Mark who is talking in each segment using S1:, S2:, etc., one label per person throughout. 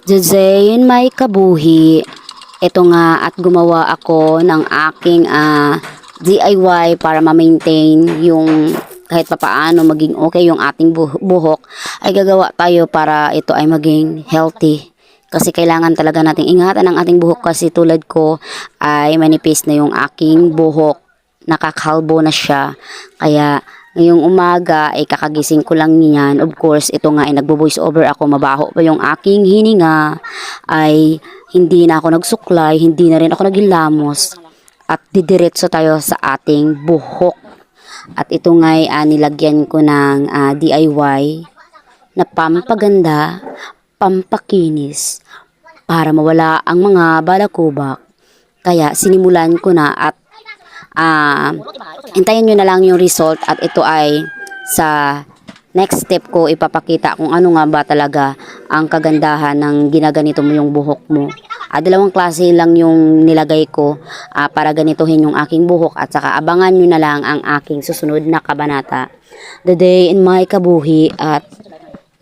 S1: Jazayin may kabuhi. Ito nga at gumawa ako ng aking DIY para ma-maintain yung kahit papaano maging okay yung ating buhok. Ay gagawa tayo para ito ay maging healthy. Kasi kailangan talaga nating ingatan ang ating buhok kasi tulad ko ay manipis na yung aking buhok. Nakakalbo na siya. Kaya ngayong umaga ay kakagising ko lang niyan. Of course, ito nga ay nagbo-voice over ako. Mabaho pa yung aking hininga. Ay hindi na ako nagsuklay, hindi na rin ako naghilamos. At didiretso tayo sa ating buhok. At ito nga ay nilagyan ko ng DIY na pampaganda, pampakinis para mawala ang mga balakubak. Kaya sinimulan ko na at hintayin nyo na lang yung result at ito ay sa next step ko ipapakita kung ano nga ba talaga ang kagandahan ng ginaganito mo yung buhok mo. Dalawang klase lang yung nilagay ko para ganituhin yung aking buhok at saka abangan nyo na lang ang aking susunod na kabanata. The day in my kabuhi at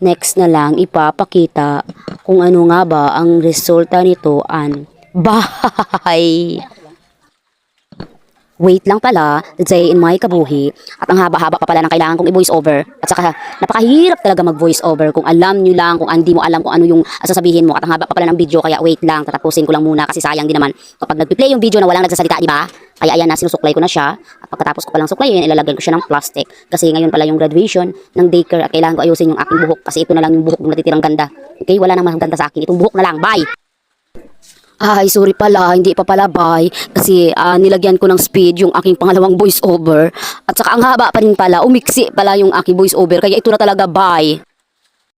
S1: next na lang ipapakita kung ano nga ba ang resulta nito an bye! Wait lang pala, the day in my kabuhi. At ang haba-haba pa pala ng kailangan kong i-voice over. At saka, napakahirap talaga mag-voice over kung alam nyo lang, kung hindi mo alam kung ano yung sasabihin mo. At ang haba pa pala ng video, kaya wait lang, tatapusin ko lang muna kasi sayang din naman kapag nag-play yung video na walang nagsasalita, di ba? Kaya ayan na, sinusuklay ko na siya. At pagkatapos ko palang suklayin, ilalagyan ko siya ng plastic. Kasi ngayon pala yung graduation ng daycare at kailangan ko ayusin yung aking buhok. Kasi ito na lang yung buhok ng natitirang ganda. Okay, wala nang maganda sa akin. Itong buhok na lang. Bye! Ay, sorry pala, hindi pa pala bye. Kasi nilagyan ko ng speed yung aking pangalawang voice over. At saka ang haba pa rin pala, umiksi pala yung aking voice over. Kaya ito na talaga bye.